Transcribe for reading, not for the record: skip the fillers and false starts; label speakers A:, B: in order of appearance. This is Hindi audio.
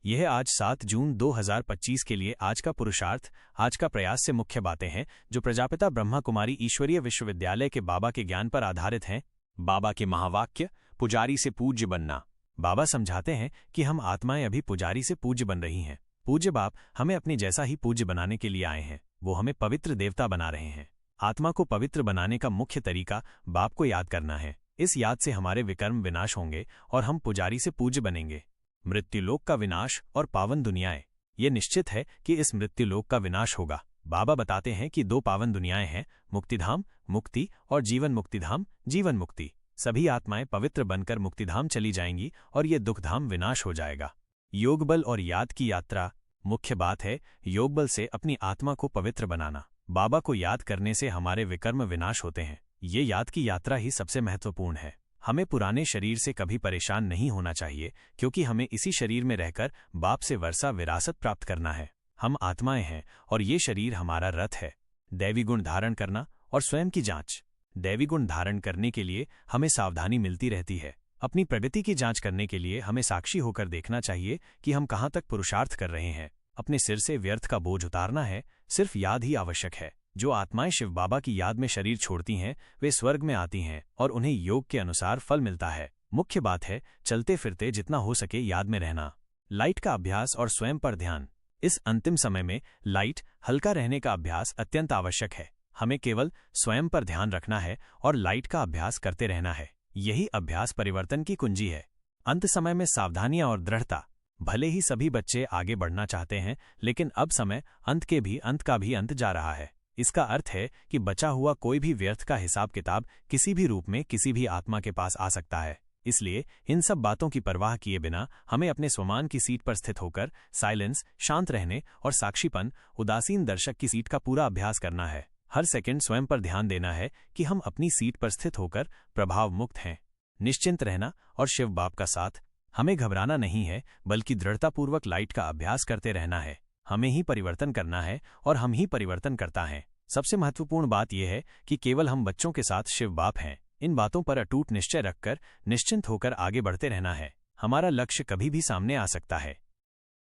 A: यह आज 7 जून 2025 के लिए आज का पुरुषार्थ, आज का प्रयास से मुख्य बातें हैं जो प्रजापिता ब्रह्मा कुमारी ईश्वरीय विश्वविद्यालय के बाबा के ज्ञान पर आधारित हैं। बाबा के महावाक्य, पुजारी से पूज्य बनना। बाबा समझाते हैं कि हम आत्माएं अभी पुजारी से पूज्य बन रही हैं। पूज्य बाप हमें अपनी जैसा ही पूज्य बनाने के लिए आए हैं। वो हमें पवित्र देवता बना रहे हैं। आत्मा को पवित्र बनाने का मुख्य तरीका बाप को याद करना है। इस याद से हमारे विकर्म विनाश होंगे और हम पुजारी से पूज्य बनेंगे। मृत्युलोक का विनाश और पावन दुनियाएं। ये निश्चित है कि इस मृत्युलोक का विनाश होगा। बाबा बताते हैं कि 2 पावन दुनियाएं हैं, मुक्तिधाम मुक्ति और जीवन मुक्तिधाम जीवन मुक्ति। सभी आत्माएं पवित्र बनकर मुक्तिधाम चली जाएंगी और ये दुखधाम विनाश हो जाएगा। योगबल और याद की यात्रा। मुख्य बात है योगबल से अपनी आत्मा को पवित्र बनाना। बाबा को याद करने से हमारे विकर्म विनाश होते हैं। ये याद की यात्रा ही सबसे महत्वपूर्ण है। हमें पुराने शरीर से कभी परेशान नहीं होना चाहिए, क्योंकि हमें इसी शरीर में रहकर बाप से वर्षा विरासत प्राप्त करना है। हम आत्माएं हैं और ये शरीर हमारा रथ है। दैवी गुण धारण करना और स्वयं की जांच। दैवी गुण धारण करने के लिए हमें सावधानी मिलती रहती है। अपनी प्रगति की जांच करने के लिए हमें साक्षी होकर देखना चाहिए कि हम कहाँ तक पुरुषार्थ कर रहे हैं। अपने सिर से व्यर्थ का बोझ उतारना है। सिर्फ याद ही आवश्यक है। जो आत्माएं शिव बाबा की याद में शरीर छोड़ती हैं, वे स्वर्ग में आती हैं और उन्हें योग के अनुसार फल मिलता है। मुख्य बात है चलते फिरते जितना हो सके याद में रहना। लाइट का अभ्यास और स्वयं पर ध्यान। इस अंतिम समय में लाइट हल्का रहने का अभ्यास अत्यंत आवश्यक है। हमें केवल स्वयं पर ध्यान रखना है और लाइट का अभ्यास करते रहना है। यही अभ्यास परिवर्तन की कुंजी है। अंत समय में सावधानियां और दृढ़ता। भले ही सभी बच्चे आगे बढ़ना चाहते हैं, लेकिन अब समय अंत का भी अंत जा रहा है। इसका अर्थ है कि बचा हुआ कोई भी व्यर्थ का हिसाब किताब किसी भी रूप में किसी भी आत्मा के पास आ सकता है। इसलिए इन सब बातों की परवाह किए बिना हमें अपने स्वमान की सीट पर स्थित होकर साइलेंस, शांत रहने और साक्षीपन, उदासीन दर्शक की सीट का पूरा अभ्यास करना है। हर सेकंड स्वयं पर ध्यान देना है कि हम अपनी सीट पर स्थित होकर प्रभाव मुक्त हैं। निश्चिंत रहना और शिव बाप का साथ। हमें घबराना नहीं है, बल्कि दृढ़तापूर्वक लाइट का अभ्यास करते रहना है। हमें ही परिवर्तन करना है और हम ही परिवर्तन करता है। सबसे महत्वपूर्ण बात यह है कि केवल हम बच्चों के साथ शिव बाप हैं। इन बातों पर अटूट निश्चय रखकर निश्चिंत होकर आगे बढ़ते रहना है। हमारा लक्ष्य कभी भी सामने आ सकता है,